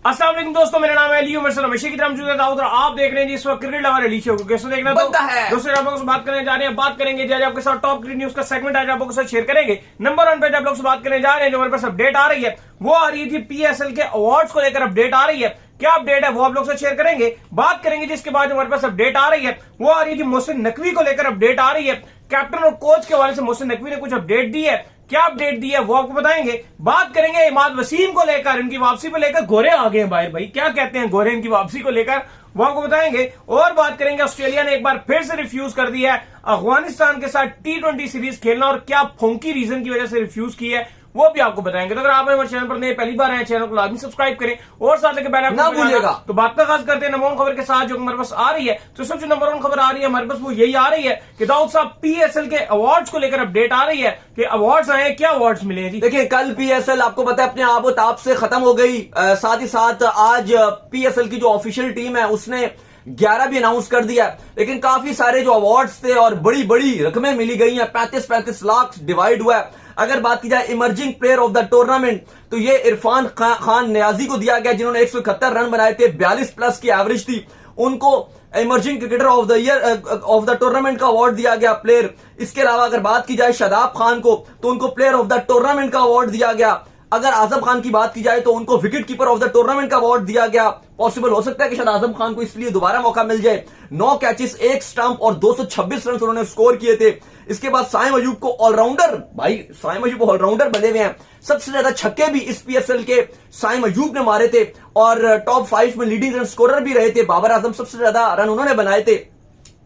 अस्सलाम वालेकुम दोस्तों, मेरा नाम है लियो मिर्सल हमेशा की तरह मौजूद है दाऊद और आप देख रहे हैं जी इस वक्त क्रिकेट लवर रिलीज शो को। कैसे देखना बनता है दोस्तों, आप लोगों से बात करने जा रहे हैं, बात करेंगे आज आपके साथ टॉप क्रिकेट न्यूज का सेगमेंट आज आप लोगों के साथ शेयर करेंगे। नंबर 1 पे आप लोग से बात करने जा रहे हैं, जो हमारे पास अपडेट आ रही है वो आ रही थी पीएसएल के अवार्ड्स को लेकर अपडेट आ रही है। क्या अपडेट है वो आप लोग से शेयर करेंगे, बात करेंगे। जिसके बाद हमारे पास अपडेट आ रही है वो आ रही थी मोहसिन नकवी को लेकर अपडेट आ रही है। कैप्टन और कोच के हवाले से मोहसिन नकवी ने कुछ अपडेट दी है, क्या अपडेट दी है वो आपको बताएंगे। बात करेंगे इमाद वसीम को लेकर, इनकी वापसी को लेकर गोरे आ गए हैं बाहर, भाई क्या कहते हैं गोरे इनकी वापसी को लेकर वो आपको बताएंगे। और बात करेंगे ऑस्ट्रेलिया ने एक बार फिर से रिफ्यूज कर दिया है अफगानिस्तान के साथ T20 सीरीज खेलना, और क्या फोंकी रीजन की वजह से रिफ्यूज की है वो भी आपको बताएंगे। तो अगर आप हमारे चैनल पर नए पहली बार आए, चैनल को लाजमी सब्सक्राइब करें और साथ लेकर बैल ना भूलिएगा। तो बात का खास करते हैं नंबर 1 खबर के साथ जो हमारे पास आ रही है। तो सबसे नंबर 1 खबर आ रही है हमारे पास वो यही आ रही है कि दाऊद साहब पीएसएल के अवार्ड्स को लेकर अपडेट आ रही है कि अवार्ड्स आए, क्या अवार्ड्स मिले हैं जी। देखिए, कल पीएसएल आपको पता है अपने आबोताब से खत्म हो गई। साथ ही साथ आज पीएसएल की जो ऑफिशियल टीम है उसने 11 भी अनाउंस कर दिया। लेकिन काफी सारे जो अवार्ड्स थे और बड़ी बड़ी रकमें मिली गई हैं, 35-35 लाख डिवाइड हुआ है। अगर बात की जाए emerging player of the tournament तो ये इरफान खान नियाजी को दिया गया, जिन्होंने 171 रन बनाए थे, 42 प्लस की एवरेज थी। उनको emerging cricketer of the year of the tournament का अवार्ड दिया गया प्लेयर। इसके अलावा अगर बात की जाए शादाब खान को तो उनको प्लेयर ऑफ द टूर्नामेंट का अवार्ड दिया गया। अगर आजम खान की बात की जाए तो उनको wicket keeper of the tournament का अवार्ड दिया गया। पॉसिबल हो सकता है कि शायद आजम खान को इसलिए दोबारा मौका मिल जाए। 9 कैचेस, 1 स्टंप और 226 रन उन्होंने स्कोर किए थे। इसके बाद साइम अयूब को ऑलराउंडर, भाई साइम अयूब ऑलराउंडर बने हुए हैं। सबसे ज्यादा छक्के भी इस पीएसएल के साइम अयूब ने मारे थे और टॉप 5 में लीडिंग रन स्कोरर भी रहे थे। बाबर आजम सबसे ज्यादा रन उन्होंने बनाए थे,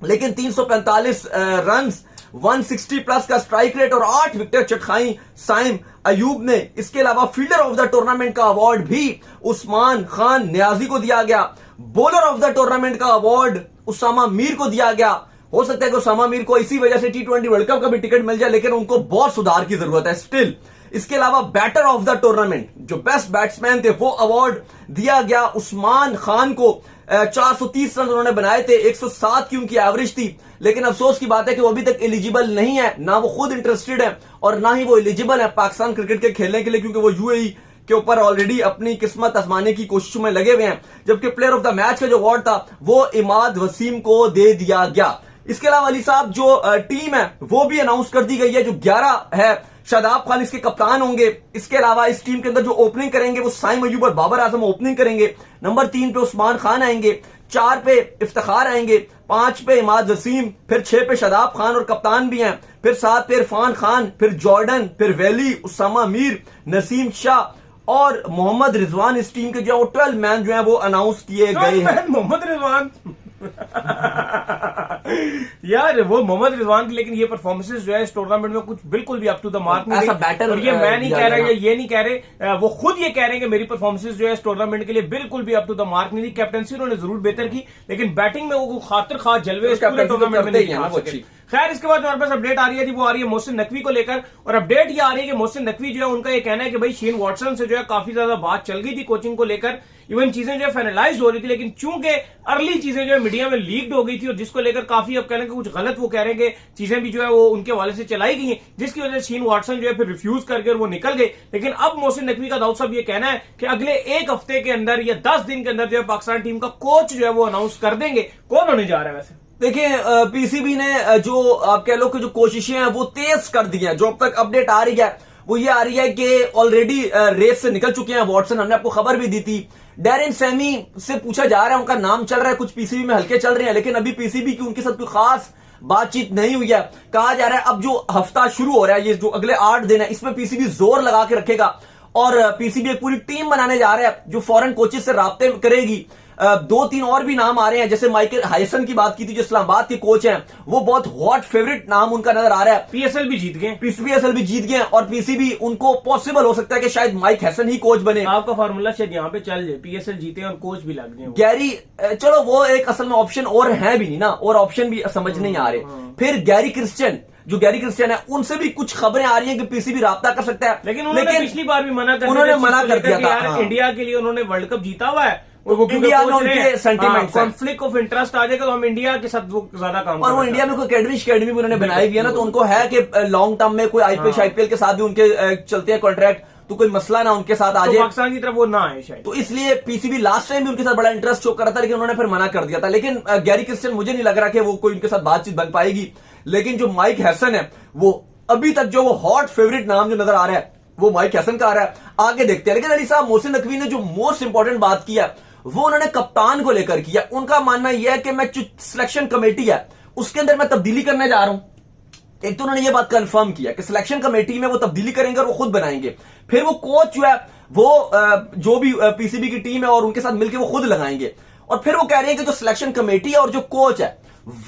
लेकिन 345 रन, 160 प्लस का स्ट्राइक रेट और 8 विकेट चटखाई साइम अयूब ने। इसके अलावा फील्डर ऑफ द टूर्नामेंट का अवार्ड भी उस्मान खान नियाजी को दिया गया। बॉलर ऑफ द टूर्नामेंट का अवार्ड उसामा मीर को दिया गया। हो सकता है कि उसामा मीर को इसी वजह से T20 वर्ल्ड कप का भी टिकट मिल जाए, लेकिन उनको बहुत सुधार की जरूरत है स्टिल। इसके अलावा बैटर ऑफ द टूर्नामेंट, जो बेस्ट बैट्समैन थे, वो अवार्ड दिया गया उस्मान खान को। 430 रन उन्होंने बनाए थे, 107 की उनकी एवरेज थी। लेकिन अफसोस की बात है कि वो अभी तक एलिजिबल नहीं है, ना वो खुद इंटरेस्टेड है और ना ही वो एलिजिबल है पाकिस्तान क्रिकेट के खेलने के लिए, क्योंकि वो यूएई के ऊपर ऑलरेडी अपनी किस्मत आजमाने की कोशिशों में लगे हुए हैं। जबकि प्लेयर ऑफ द मैच का जो अवार्ड था वो इमाद वसीम को दे दिया गया। इसके अलावा अली साहब जो टीम है वो भी अनाउंस कर दी गई है, जो 11 है। शादाब खान इसके कप्तान होंगे। इसके अलावा इस टीम के अंदर जो ओपनिंग करेंगे वो साइम अयूब और बाबर आजम ओपनिंग करेंगे। नंबर 3 पे उस्मान खान आएंगे, 4 पे इफ्तिखार आएंगे, 5 पे इमाद वसीम, फिर 6 पे शादाब खान और कप्तान भी हैं, फिर 7 पे इरफान खान, फिर जॉर्डन, फिर वैली, उसामा मीर, नसीम शाह और मोहम्मद रिजवान। इस टीम के जो 12 मैन जो है वो अनाउंस किए गए हैं। मोहम्मद रिजवान यार वो मोहम्मद रिजवान की, लेकिन ये परफॉर्मेंसेस जो है इस टूर्नामेंट में कुछ बिल्कुल भी अप टू द मार्क नहीं ऐसा बैटर, और ये मैं नहीं कह रहा, ये नहीं कह रहे, वो खुद ये कह रहे हैं कि मेरी परफॉर्मेंसेस जो है इस टूर्नामेंट के लिए बिल्कुल भी अप टू द मार्क नहीं थी। कैप्टनसी उन्होंने जरूर बेहतर की, लेकिन बैटिंग में वो खातिर खास जलवे इस पूरे टूर्नामेंट में नहीं दिखा सके। खैर, इसके बाद हमारे पास अपडेट आ रही है थी वो आ रही है मोहसिन नकवी को लेकर, और अपडेट ये आ रही है कि मोहसिन नकवी जो है उनका ये कहना है कि भाई शेन वॉटसन से जो है काफी ज्यादा बात चल गई थी कोचिंग को लेकर, इवन चीजें जो है फाइनलाइज हो रही थी, लेकिन चूंकि अर्ली चीजें जो है मीडिया में लीक्ड हो गई थी और जिसको लेकर काफी अब कह रहे हैं कि कुछ गलत वो कह रहे हैं कि चीजें भी जो है वो उनके हवाले से चलाई गई हैं, जिसकी वजह से शेन वॉटसन जो है फिर रिफ्यूज करके और वो निकल गए। लेकिन अब मोहसिन नकवी का दाऊद साहब ये कहना है कि अगले 1 हफ्ते के अंदर या 10 दिन के अंदर जो है पाकिस्तान टीम का कोच जो है वो अनाउंस कर देंगे। कौन होने जा रहा है वैसे? देखिए, पीसीबी ने जो आप कह लो कि जो कोशिशें हैं वो तेज कर दी हैं। जो अब तक अपडेट आ रही है वो ये आ रही है कि ऑलरेडी रेस से निकल चुके हैं वॉटसन। हमने आपको खबर भी दी थी। डैरेन सैमी से पूछा जा रहा है, उनका नाम चल रहा है, कुछ पीसीबी में हल्के चल रहे हैं, लेकिन अभी पीसीबी की उनके साथ कोई खास बातचीत नहीं हुई है। कहा जा रहा है अब जो हफ्ता शुरू हो रहा है, ये जो अगले 8 दिन है, इसमें पीसीबी जोर लगा के रखेगा और पीसीबी एक पूरी टीम बनाने जा रहा है जो फॉरेन कोचेस से राब्ते करेगी। 2-3 और भी नाम आ रहे हैं, जैसे माइकल हाइसन की बात की थी जो इस्लामाबाद के कोच हैं, वो बहुत हॉट फेवरेट नाम उनका नजर आ रहा है। पीएसएल भी जीत गए, पीएसएल भी जीत गए और पीसीबी उनको पॉसिबल हो सकता है कि शायद माइक हैसन ही कोच बने। आपका फार्मूला शायद यहाँ पे चल जाए, पीएसएल जीते और कोच भी लग जाए। गैरी, चलो वो एक असल में ऑप्शन और है भी नहीं ना, और ऑप्शन भी समझ नहीं आ रहे। फिर गैरी क्रिश्चियन, जो गैरी क्रिश्चियन है, उनसे भी कुछ खबरें आ रही हैं कि पीसीबी राब्ता कर सकता है, लेकिन उन्होंने पिछली बार भी मना कर दिया था। इंडिया के लिए उन्होंने वर्ल्ड कप जीता हुआ है, इंडिया में उनके सेंटीमेंट, कॉन्फ्लिक्ट ऑफ इंटरेस्ट आ जाएगा तो हम इंडिया के साथ वो ज्यादा काम, और वो इंडिया में कोई अकेडमी उन्होंने बनाई हुई है ना, तो उनको है कि लॉन्ग टर्म में कोई आईपीएल के साथ भी उनके चलते हैं कॉन्ट्रैक्ट, तो कोई मसला ना उनके साथ आ तो जाए, पाकिस्तान की तरफ वो ना आए शायद। तो इसलिए पीसीबी लास्ट टाइम भी उनके साथ बड़ा इंटरेस्ट शो कर रहा था, लेकिन उन्होंने फिर मना कर दिया था। लेकिन गैरी क्रिस्टियन मुझे नहीं लग रहा कि वो कोई उनके साथ बातचीत बन पाएगी। लेकिन जो माइक हैसन है, वो अभी तक जो वो हॉट फेवरेट नाम जो नजर आ रहा है वो माइक हैसन का आ रहा है। आगे देखते हैं। लेकिन अली साहब, मोहसिन नकवी ने जो मोस्ट इंपॉर्टेंट बात किया वो उन्होंने कप्तान को लेकर किया। उनका मानना यह है कि मैं जो सिलेक्शन कमेटी है उसके अंदर मैं तब्दीली करने जा रहा हूं। एक तो उन्होंने ये बात कंफर्म किया कि सिलेक्शन कमेटी में वो तब्दीली करेंगे और वो खुद बनाएंगे। फिर वो कोच जो है वो जो भी पीसीबी की टीम है और उनके साथ मिलकर वो खुद लगाएंगे। और फिर वो कह रहे हैं कि जो सिलेक्शन कमेटी है और जो कोच है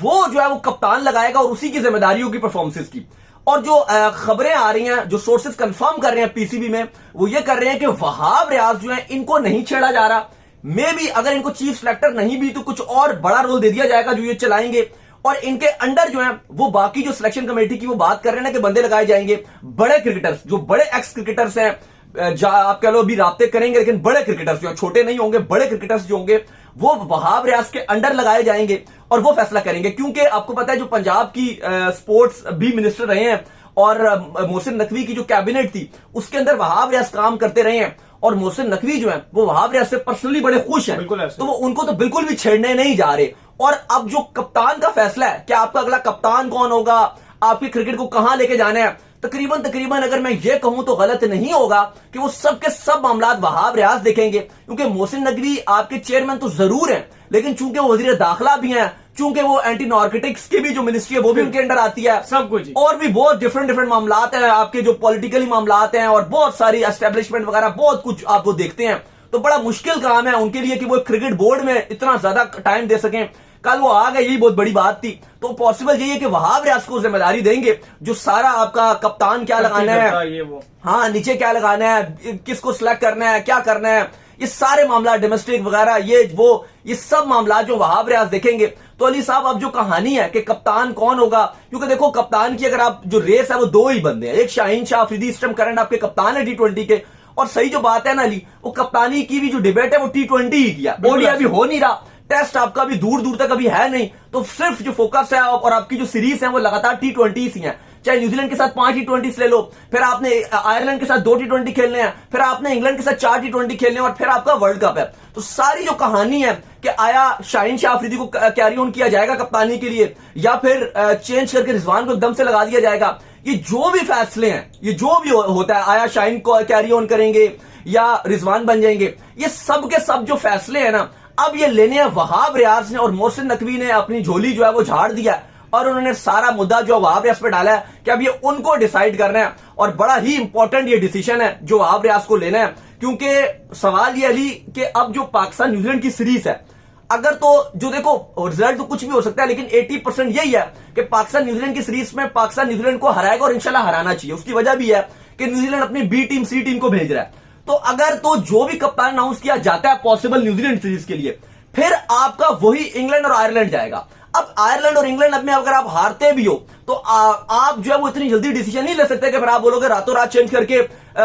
वो जो है वो कप्तान लगाएगा और उसी की जिम्मेदारी होगी परफॉर्मेंसेस की। और जो खबरें आ रही हैं, जो सोर्सेज कंफर्म कर रहे हैं पीसीबी में, वो ये कर रहे हैं कि वहाब रियाज जो है इनको नहीं छेड़ा जा रहा। मे भी अगर इनको चीफ सिलेक्टर नहीं भी तो कुछ और बड़ा रोल दे दिया जाएगा जो ये चलाएंगे। और इनके अंडर जो है वो बाकी जो सिलेक्शन कमेटी की वो बात कर रहे हैं ना कि बंदे लगाए जाएंगे, बड़े क्रिकेटर्स, जो बड़े एक्स क्रिकेटर्स हैं, आप कह लो अभी राब्ते करेंगे, लेकिन बड़े क्रिकेटर्स जो छोटे नहीं होंगे, बड़े क्रिकेटर्स जो होंगे वो वहाब रियाज के अंडर लगाए जाएंगे और वो फैसला करेंगे। क्योंकि आपको पता है जो पंजाब की स्पोर्ट्स भी मिनिस्टर रहे हैं और मोहसिन नकवी की जो कैबिनेट थी उसके अंदर वहाब रियाज काम करते रहे हैं और मोहसिन नकवी जो है वो वहाब रियाज से पर्सनली बड़े खुश हैं, तो वो उनको तो बिल्कुल भी छेड़ने नहीं जा रहे। और अब जो कप्तान का फैसला है कि आपका अगला कप्तान कौन होगा, आपकी क्रिकेट को कहां लेके जाना है, तकरीबन अगर मैं ये कहूं तो गलत नहीं होगा कि वो सब के सब मामला वहाब रियाज देखेंगे। क्योंकि मोहसिन नकवी आपके चेयरमैन तो जरूर हैं, लेकिन चूंकि वो वजीर दाखिला भी हैं, चूंकि वो एंटी नार्कोटिक्स की भी जो मिनिस्ट्री है वो भी उनके अंडर आती है, सब कुछ, और भी बहुत डिफरेंट मामलात हैं आपके जो पॉलिटिकली मामलात हैं और बहुत सारी एस्टेब्लिशमेंट वगैरह बहुत कुछ आपको देखते हैं। तो बड़ा मुश्किल काम है उनके लिए कि वो क्रिकेट बोर्ड में इतना ज्यादा टाइम दे सकें। कल वो आ गए, यही बहुत बड़ी बात थी। तो पॉसिबल यही है कि वहाब रियाज को जिम्मेदारी देंगे जो सारा आपका कप्तान क्या लगाना है, ये वो हाँ नीचे क्या लगाना है, किसको सिलेक्ट करना है, क्या करना है, ये सारे मामला डोमेस्टिक वगैरह ये सब मामला जो वहाब रियाज देखेंगे। तो अली साहब अब जो कहानी है कि कप्तान कौन होगा, क्योंकि देखो कप्तान की अगर आप जो रेस है वो दो ही बंदे हैं, एक शाहीन शाह अफरीदी इस टाइम करंट आपके कप्तान है T20 के। और सही जो बात है ना अली, वो कप्तानी की भी जो डिबेट है वो T20 ही किया, ओडीआई अभी हो नहीं रहा, टेस्ट आपका भी दूर दूर तक अभी है नहीं, तो सिर्फ जो फोकस है और आपकी जो सीरीज है वो लगातार T20 ही है। चाहे न्यूजीलैंड के साथ 5 T20 ले लो, फिर आपने आयरलैंड के साथ 2 T20 खेलने हैं, फिर आपने इंग्लैंड के साथ 4 T20 खेलने हैं और फिर आपका वर्ल्ड कप है। तो सारी जो कहानी है कि आया शाहीन शाह अफरीदी को कैरी ऑन किया जाएगा कप्तानी के लिए या फिर चेंज करके रिजवान को एकदम से लगा दिया जाएगा, ये जो भी फैसले हैं, ये जो भी होता है, आया शाहीन को कैरी ऑन करेंगे या रिजवान बन जाएंगे, ये सब के सब जो फैसले हैं ना अब ये लेने हैं वहाब रियाज ने। और मोहसिन नकवी ने अपनी झोली जो है वो झाड़ दिया और उन्होंने सारा मुद्दा जो वहाब रियाज पे डाला है कि अब ये उनको डिसाइड करना है। और बड़ा ही इंपॉर्टेंट ये डिसीजन है जो वहाब रियाज को लेना है, क्योंकि सवाल ये अली कि अब जो पाकिस्तान न्यूजीलैंड की सीरीज है, अगर तो जो देखो रिजल्ट तो कुछ भी हो सकता है, लेकिन 80% यही है कि पाकिस्तान न्यूजीलैंड की सीरीज में पाकिस्तान न्यूजीलैंड को हराएगा और इंशाल्लाह हराना चाहिए। उसकी वजह भी है कि न्यूजीलैंड अपनी बी टीम सी टीम को भेज रहा है। तो अगर तो जो भी कप्तान अनाउंस किया जाता है पॉसिबल न्यूजीलैंड सीरीज के लिए, फिर आपका वही इंग्लैंड और आयरलैंड जाएगा। अब आयरलैंड और इंग्लैंड में अगर आप हारते भी हो तो आप जो है वो इतनी जल्दी डिसीजन नहीं ले सकते कि फिर आप बोलोगे रातों रात चेंज करके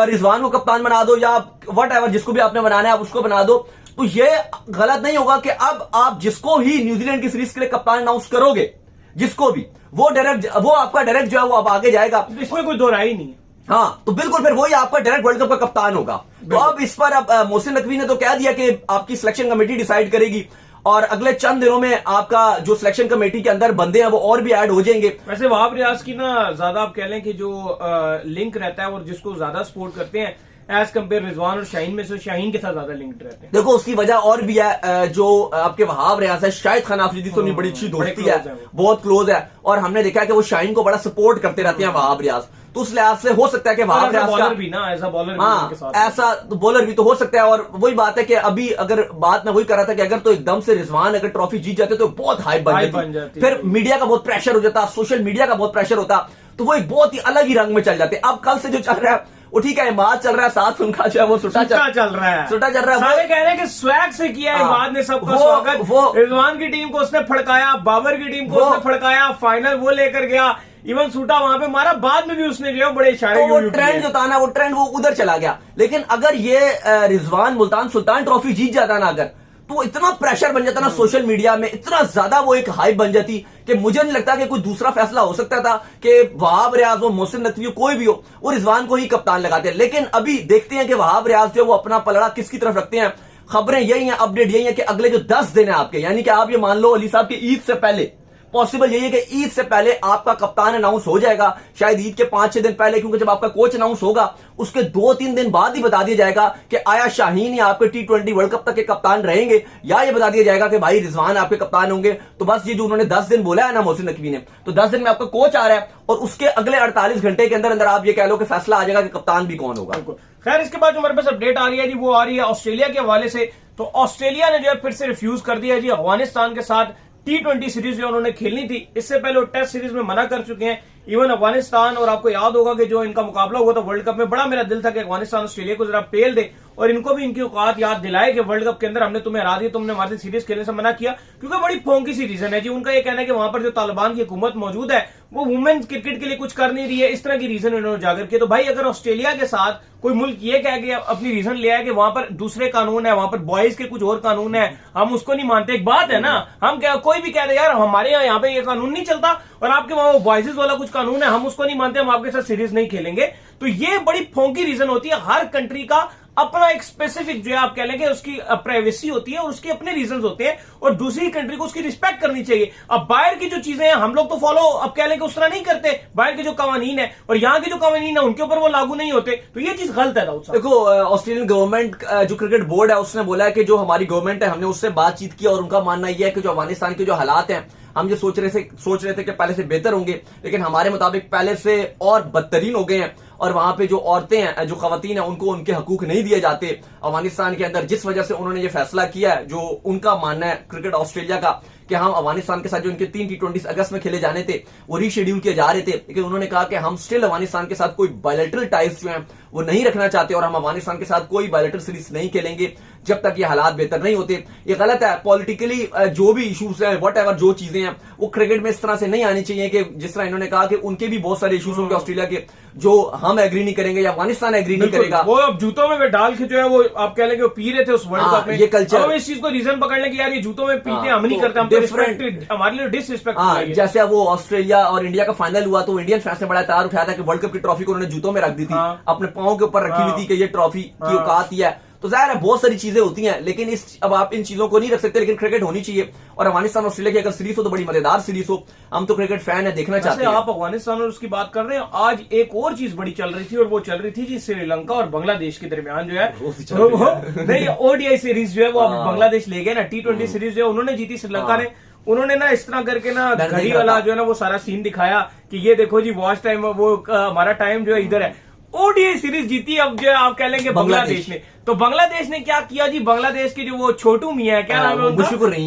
रिजवान को कप्तान बना दो या वट एवर जिसको भी आपने बनाना है आप उसको बना दो। तो ये गलत नहीं होगा कि अब आप जिसको ही न्यूजीलैंड की सीरीज के लिए कप्तान अनाउंस करोगे, जिसको भी वो आपका डायरेक्ट जो है वो अब आगे जाएगा, इसमें कोई दो राय नहीं है। हाँ, तो बिल्कुल फिर वही आपका डायरेक्ट वर्ल्ड कप का कप्तान होगा। तो अब इस पर अब मोहसिन नकवी ने तो कह दिया कि आपकी सिलेक्शन कमेटी डिसाइड करेगी और अगले चंद दिनों में आपका जो सिलेक्शन कमेटी के अंदर बंदे हैं वो और भी ऐड हो जाएंगे। वैसे वहाब रियाज की ना ज्यादा आप कह लें कि जो लिंक रहता है और जिसको ज्यादा सपोर्ट करते हैं एज कम्पेयर रिजवान और शाहीन में से शाहीन के साथ ज्यादा लिंक्ड रहते हैं। देखो उसकी वजह और भी है, जो आपके वहाब रियाज है शाहिद खान अफरीदी से बड़ी अच्छी दोस्ती है, बहुत क्लोज है और हमने देखा कि वो शाहीन को बड़ा सपोर्ट करते रहते हैं वहाब रियाज। तो उस लिहाज से हो सकता है कि वहाब रियाज का भी ना ऐसा बॉलर हाँ ऐसा तो बॉलर भी तो हो सकता है। और वही बात है कि अभी अगर बात मैं वही कर रहा था कि अगर तो एकदम से रिजवान अगर ट्रॉफी जीत जाते तो बहुत हाइप बन जाती, फिर मीडिया का बहुत प्रेशर हो जाता, सोशल मीडिया का बहुत प्रेशर होता, तो वो एक बहुत ही अलग ही रंग में चल जाते। अब कल से जो चल रहा है वो ठीक है, इमाद चल रहा है, साथ उनका जो है वो सुटा चल रहा है। सारे कह रहे हैं कि स्वैग से किया है इमाद ने सबका स्वागत, रिजवान की टीम को उसने फड़काया, बाबर की टीम को उसने फड़काया, फाइनल वो लेकर गया, इवन सूटा वहां पे मारा, बाद में भी उसने जो है बड़े इशारे, वो ट्रेंड जो था ना वो ट्रेंड वो उधर चला गया। लेकिन अगर ये रिजवान मुल्तान सुल्तान ट्रॉफी जीत जाता ना अगर, तो इतना प्रेशर बन जाता ना सोशल मीडिया में, इतना ज्यादा वो एक हाइप बन जाती कि मुझे नहीं लगता कि कोई दूसरा फैसला हो सकता था कि वहाब रियाज हो, मोहसिन नकवी हो, कोई भी हो, वो रिजवान को ही कप्तान लगाते हैं। लेकिन अभी देखते हैं कि वहाब रियाज जो है वो अपना पलड़ा किसकी तरफ रखते हैं। खबरें यही हैं, अपडेट यही है कि अगले जो 10 दिन है आपके, यानी कि आप ये मान लो अली साहब की ईद से पहले, पॉसिबल यही है कि ईद से पहले आपका कप्तान अनाउंस हो जाएगा, शायद ईद के 5-6 दिन पहले, क्योंकि जब आपका कोच अनाउंस होगा उसके 2-3 दिन बाद ही बता दिया जाएगा कि आया शाहीन ही आपके T20 वर्ल्ड कप तक के कप्तान रहेंगे, या ये बता दिया जाएगा कि भाई रिजवान आपके कप्तान होंगे। तो बस ये जो उन्होंने 10 दिन बोला है ना मोहसिन नकवी ने, तो 10 दिन में आपका कोच आ रहा है और उसके अगले 48 घंटे के अंदर अंदर आप ये कह लो कि फैसला आ जाएगा कि कप्तान भी कौन होगा। खैर, इसके बाद जो हमारे पास अपडेट आ रही है जी, वो आ रही है ऑस्ट्रेलिया के हवाले से। तो ऑस्ट्रेलिया ने जो है फिर से रिफ्यूज कर दिया जी अफगानिस्तान के साथ T20 सीरीज जो उन्होंने खेलनी थी। इससे पहले वो टेस्ट सीरीज में मना कर चुके हैं इवन अफगानिस्तान। और आपको याद होगा कि जो इनका मुकाबला हुआ था वर्ल्ड कप में, बड़ा मेरा दिल था कि अफगानिस्तान ऑस्ट्रेलिया को जरा पेल दे और इनको भी इनकी औकात याद दिलाए कि वर्ल्ड कप के अंदर हमने तुम्हें हरा दिया, तुमने हमारे सीरीज खेलने से मना किया। क्योंकि बड़ी फोंकी सी रीजन है जी उनका, ये कहना है कि वहां पर जो तालिबान की हुकूमत मौजूद है वो वुमेन क्रिकेट के लिए कुछ कर नहीं रही है, इस तरह की रीजन उन्होंने उजागर किया। तो भाई अगर ऑस्ट्रेलिया के साथ कोई मुल्क ये कह के अपनी रीजन ले आया कि वहां पर दूसरे कानून है, वहां पर बॉयज के कुछ और कानून है, हम उसको नहीं मानते, एक बात है ना, हम क्या कोई भी कह दे यार हमारे यहाँ पे ये कानून नहीं चलता और आपके वहां बॉयज वाला कुछ कानून है, हम उसको नहीं मानते, हम आपके साथ सीरीज नहीं खेलेंगे। तो ये बड़ी फोंकी रीजन होती है। हर कंट्री का अपना एक स्पेसिफिक जो है आप कह लेंगे उसकी प्राइवेसी होती है और उसके अपने रीजंस होते हैं और दूसरी कंट्री को उसकी रिस्पेक्ट करनी चाहिए। अब बाहर की जो चीजें हैं हम लोग तो फॉलो अब कह लेंगे उस तरह नहीं करते, बाहर के जो कानून है और यहाँ के जो कानून है उनके ऊपर वो लागू नहीं होते। तो ये चीज गलत है। देखो ऑस्ट्रेलियन गवर्नमेंट जो क्रिकेट बोर्ड है उसने बोला है कि जो हमारी गवर्नमेंट है हमने उससे बातचीत की और उनका मानना यह है कि जो अफगानिस्तान के जो हालात हैं हम ये सोच रहे थे कि पहले से बेहतर होंगे, लेकिन हमारे मुताबिक पहले से और बदतरीन हो गए हैं और वहां पे जो औरतें हैं, जो खवातीन हैं, उनको उनके हकूक नहीं दिए जाते अफगानिस्तान के अंदर। जिस वजह से उन्होंने ये फैसला किया है, जो उनका मानना है क्रिकेट ऑस्ट्रेलिया का, कि हम अफगानिस्तान के साथ जो इनके 3 T20 अगस्त में खेले जाने थे वो रीशेड्यूल किए जा रहे थे, लेकिन उन्होंने कहा कि हम स्टिल अफगानिस्तान के साथ कोई बायलैटरल टाइज जो हैं वो नहीं रखना चाहते और हम अफगानिस्तान के साथ कोई बायलैटरल सीरीज नहीं खेलेंगे जब तक ये हालात बेहतर नहीं होते। ये गलत है। पॉलिटिकली जो भी इश्यूज है, व्हाटएवर जो चीजें हैं, वो क्रिकेट में इस तरह से नहीं आनी चाहिए कि जिस तरह इन्होंने कहा कि उनके भी बहुत सारे इश्यूज होंगे ऑस्ट्रेलिया के जो हम एग्री नहीं करेंगे या अफगानिस्तान एग्री नहीं करेगा। वो अब जूतों में डाल के जो है वो आप कह लेंगे वो पी रहे थे उस वर्ल्ड कप में, ये कल्चर, हम इस चीज को रीजन पकड़ लें कि यार ये जूतों में पीते हम नहीं करते, हम डिफरेंट, हमारे लिए डिसरिस्पेक्ट। जैसे वो ऑस्ट्रेलिया और इंडिया का फाइनल हुआ तो इंडियन फैंस ने बड़ा तार उठाया था कि वर्ल्ड कप की ट्रॉफी को उन्होंने जूतों में रख दी थी, अपने पांव के ऊपर रखी हुई थी कि ये ट्रॉफी की औकात ही है। तो जाहिर है बहुत सारी चीजें होती हैं, लेकिन अब आप इन चीजों को नहीं रख सकते, लेकिन क्रिकेट होनी चाहिए। और अफगानिस्तान ऑस्ट्रेलिया की अगर सीरीज हो तो बड़ी मजेदार सीरीज हो, हम तो क्रिकेट फैन है, देखना चाहते हैं। आप अफगानिस्तान और उसकी बात कर रहे हैं, आज एक और चीज बड़ी चल रही थी और वो चल रही थी जी श्रीलंका और बांग्लादेश के दरमियान जो है नहीं ओडीआई सीरीज जो है वो बांग्लादेश ले गए ना, T20 सीरीज जो है उन्होंने जीती श्रीलंका ने। उन्होंने ना इस तरह करके ना घड़ी वाला जो है ना वो सारा सीन दिखाया कि ये देखो जी वॉच टाइम, वो हमारा टाइम जो है इधर है। ओडीआई सीरीज जीती अब जो है आप कह लेंगे बांग्लादेश ने। तो बांग्लादेश ने क्या किया जी, बांग्लादेश के जो वो छोटू मियां है, क्या नाम है उनका,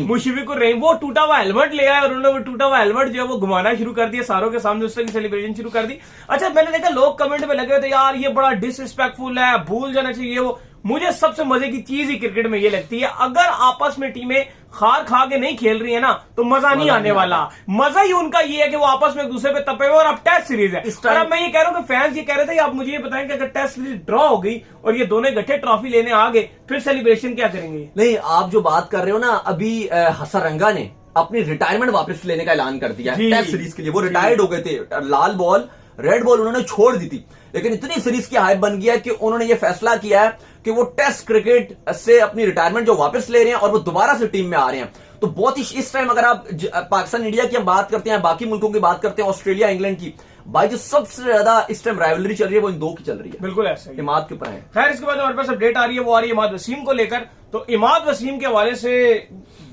मुशफिकुर रहीम, वो टूटा हुआ हेलमेट ले आए और उन्होंने वो टूटा हुआ हेलमेट जो है वो घुमाना शुरू कर दिया सारों के सामने, उस तरह की सेलिब्रेशन शुरू कर दी। अच्छा मैंने देखा लोग कमेंट में लगे हुए थे यार ये बड़ा डिसरिस्पेक्टफुल है, भूल जाना चाहिए वो। मुझे सबसे मजे की चीज ही क्रिकेट में ये लगती है, अगर आपस में टीमें खार खा के नहीं खेल रही है ना तो मजा नहीं आने वाला। मजा ही उनका ये है कि वो आपस में एक दूसरे पे तपे हुए और अब टेस्ट सीरीज है। और अब मैं ये कह रहा हूं कि फैंस ये कह रहे थे आप मुझे ये बताएं कि अगर टेस्ट सीरीज ड्रॉ हो गई और ये दोनों इकट्ठे ट्रॉफी लेने आ गए फिर सेलिब्रेशन क्या करेंगे? नहीं, आप जो बात कर रहे हो ना, अभी हसरंगा ने अपनी रिटायरमेंट वापस लेने का ऐलान कर दिया टेस्ट सीरीज के लिए। वो रिटायर्ड हो गए थे, लाल बॉल रेड बॉल उन्होंने छोड़ दी थी, लेकिन इतनी सीरीज की हाइप बन गया है कि उन्होंने ये फैसला किया है कि वो टेस्ट क्रिकेट से अपनी रिटायरमेंट जो वापस ले रहे हैं और वो दोबारा से टीम में आ रहे हैं। तो बहुत ही इस टाइम अगर आप पाकिस्तान इंडिया की हम बात करते हैं, बाकी मुल्कों की बात करते हैं, ऑस्ट्रेलिया इंग्लैंड की, भाई जो सबसे ज्यादा इस टाइम राइवलरी चल रही है वो इन दो की चल रही है। बिल्कुल ऐसा इमाद के ऊपर है। खैर इसके बाद हमारे पास अपडेट आ रही है, वो आ रही है इमाद वसीम को लेकर। तो इमाद वसीम के हवाले से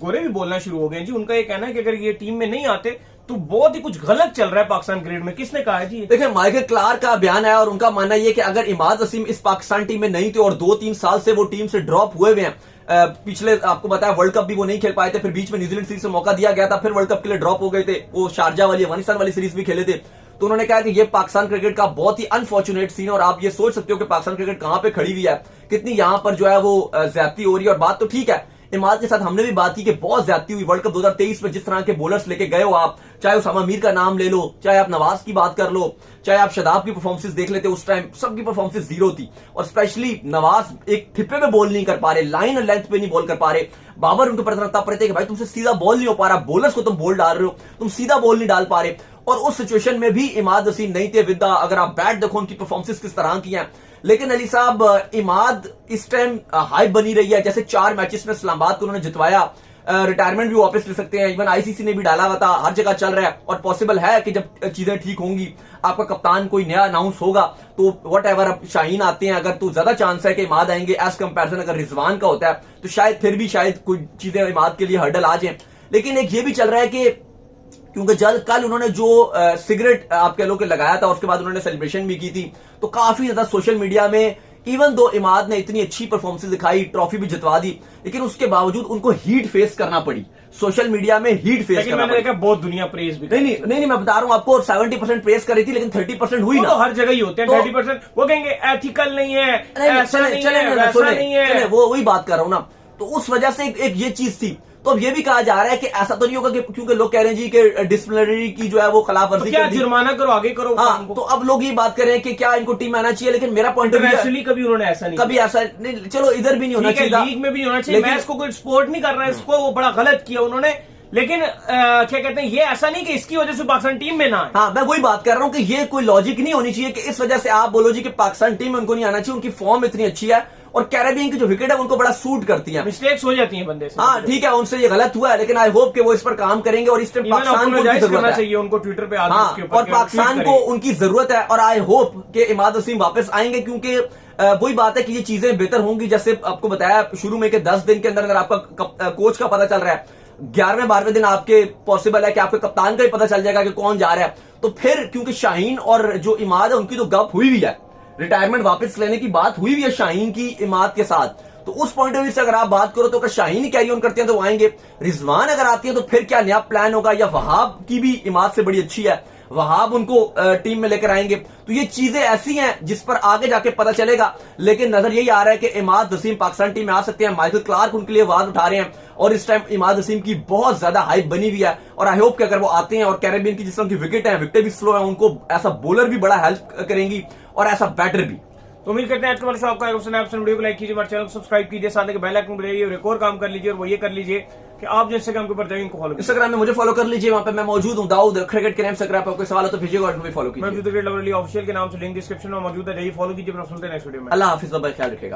गोरे भी बोलना शुरू हो गए जी। उनका ये कहना है कि अगर ये टीम में नहीं आते तो बहुत ही कुछ गलत चल रहा है पाकिस्तान क्रिकेट में। किसने कहा है जी? देखिए माइकल क्लार्क का बयान है और उनका मानना यह कि अगर इमाद वसीम इस पाकिस्तान टीम में नहीं थे और 2-3 साल से वो टीम से ड्रॉप हुए हैं, पिछले आपको बताया वर्ल्ड कप भी वो नहीं खेल पाए थे, फिर बीच में न्यूजीलैंड सीरीज से मौका दिया गया था, फिर वर्ल्ड कप के लिए ड्रॉप हो गए थे, वो शारजा वाली अफगानिस्तान वाली सीरीज भी खेले थे। तो उन्होंने कहा कि ये पाकिस्तान क्रिकेट का बहुत ही अनफॉर्चुनेट सीन है और आप ये सोच सकते हो कि पाकिस्तान क्रिकेट कहां पे खड़ी हुई है, कितनी यहां पर जो है वो ज्यादती हो रही है। और बात तो ठीक है, इमाद के साथ हमने भी बात की कि बहुत ज्यादती हुई वर्ल्ड कप 2023 में। जिस तरह के बॉलर्स लेके गए हो आप, चाहे उसामा मीर का नाम ले लो, चाहे आप नवाज की बात कर लो, चाहे आप शादाब की परफॉर्मेंस देख लेते, उस टाइम सबकी परफॉर्मेंस जीरो थी। और स्पेशली नवाज एक ठिप्पे पे बॉल नहीं कर पा रहे, लाइन और लेंथ पे नहीं बॉल कर पा रहे। बाबर उनके ऊपर तप रहे थे कि भाई तुमसे सीधा बॉल नहीं हो पा रहा, बॉलर्स को तुम बॉल डाल रहे हो, तुम सीधा बॉल नहीं डाल पा रहे। और उस सिचुएशन में भी इमाद वसीम नहीं थे विदा। अगर आप बैट देखो उनकी परफॉर्मेंस किस तरह की हैं। लेकिन अली साहब, इमाद इस टाइम हाइप बनी रही है। जैसे 4 मैचेस में इस्लामाबाद को उन्होंने जितवाया, रिटायरमेंट भी वापस ले सकते हैं। इवन आईसीसी ने भी डाला हुआ था, हर जगह चल रहा है। और पॉसिबल है कि जब चीजें ठीक होंगी, आपका कप्तान कोई नया अनाउंस होगा तो वट एवर, अब शाहीन आते हैं अगर, तो ज्यादा चांस है कि इमाद आएंगे एज कंपेरिजन अगर रिजवान का होता है तो शायद फिर भी शायद कोई चीजें इमाद के लिए हर्डल आ जाए। लेकिन एक ये भी चल रहा है कि क्योंकि कल उन्होंने जो सिगरेट आप कह लो कि लगाया था, उसके बाद उन्होंने सेलिब्रेशन भी की थी, तो काफी ज्यादा सोशल मीडिया में इवन दो इमाद ने इतनी अच्छी परफॉर्मेंस दिखाई, ट्रॉफी भी जितवा दी, लेकिन उसके बावजूद उनको हीट फेस करना पड़ी। सोशल मीडिया में हीट फेस करना मैंने देखा बहुत दुनिया प्रेज भी नहीं, मैं बता रहा हूं आपको, 70% प्रेस करी थी, लेकिन 30% हुई ना। तो हर जगह ही होते हैं 30%। वो कहेंगे एथिकल नहीं है, ऐसा नहीं है, वो वही बात कर रहा हूं ना। तो उस वजह से एक ये चीज थी। तो अब ये भी कहा जा रहा है कि ऐसा तो नहीं होगा कि क्योंकि लोग कह रहे हैं जी कि डिसिप्लिनरी की जो है वो खिलाफ वर्जी, क्या जुर्माना करो, आगे करो। हाँ, तो अब लोग ये बात कर रहे हैं कि क्या इनको टीम में आना चाहिए। लेकिन मेरा पॉइंट ऑफ व्यू, कभी उन्होंने ऐसा नहीं, चलो इधर भी नहीं होना चाहिए, लीग में भी नहीं होना चाहिए। मैं इसको कोई सपोर्ट नहीं कर रहा है, इसको वो बड़ा गलत किया उन्होंने। लेकिन क्या कहते हैं, ये ऐसा नहीं कि इसकी वजह से पाकिस्तान टीम में ना आए। हाँ, मैं वही बात कर रहा हूं कि ये कोई लॉजिक नहीं होनी चाहिए कि इस वजह से आप बोलो जी कि पाकिस्तान टीम में उनको नहीं आना चाहिए। उनकी फॉर्म इतनी अच्छी है और कैरेबियन की जो विकेट है उनको बड़ा सूट करती है। मिस्टेक्स हो जाती हैं बंदे से। हाँ ठीक है, उनसे ये गलत हुआ है, लेकिन आई होप कि वो इस पर काम करेंगे। और इस टाइम पाकिस्तान को उनकी जरूरत चाहिए, उनको ट्विटर पे हाँ, और पाकिस्तान को उनकी जरूरत है। और आई होप कि इमाद वसीम वापस आएंगे, क्योंकि वही बात है कि ये चीजें बेहतर होंगी। जैसे आपको बताया शुरू में कि 10 दिन के अंदर अगर आपका कोच का पता चल रहा है, 11वें-12वें दिन आपके पॉसिबल है कि आपके कप्तान का ही पता चल जाएगा कि कौन जा रहा है। तो फिर क्योंकि शाहीन और जो इमाद है उनकी तो गप हुई हुई है, रिटायरमेंट वापस लेने की बात हुई हुई है शाहीन की इमाद के साथ। तो उस पॉइंट ऑफ व्यू से अगर आप बात करो तो अगर शाहीन ही कैरी ऑन करते हैं तो वो आएंगे। रिजवान अगर आती है तो फिर क्या नया प्लान होगा, या वहाब की भी इमाद से बड़ी अच्छी है, वहाब उनको टीम में लेकर आएंगे। तो ये चीजें ऐसी हैं जिस पर आगे जाके पता चलेगा। लेकिन नजर यही आ रहा है कि इमाद वसीम पाकिस्तान टीम में आ सकते हैं। माइकल क्लार्क उनके लिए आवाज उठा रहे हैं और इस टाइम इमाद वसीम की बहुत ज्यादा हाइप बनी हुई है। और आई होप कि अगर वो आते हैं और कैरेबियन की जिस तरह की विकेट है, विकेट भी स्लो है, उनको ऐसा बॉलर भी बड़ा हेल्प करेंगी और ऐसा बैटर भी। तो उम्मीद करते हैं आज हमारे शो आपका वीडियो को लाइक कीजिए, हमारे चैनल को सब्सक्राइब कीजिए, साथ में बेल आइकन बजाइए और एक और काम कर लीजिए, और वो ये कर लीजिए कि आप जो इंस्टाग्राम के ऊपर जाइए उनको फॉलो कीजिए। इंस्टाग्राम में मुझे फॉलो कर लीजिए, वहां पे मैं मौजूद हूं, दाऊद क्रिकेट के नाम से। अगर आपको कोई सवाल हो तो भेजिएगा और फॉलो कीजिए। मैं ऑफिशियल के नाम से लिंक डिस्क्रिप्शन में मौजूद है, जाइए फॉलो कीजिए। नेक्स्ट वीडियो में अल्लाह हाफिज, ख्याल रखिएगा।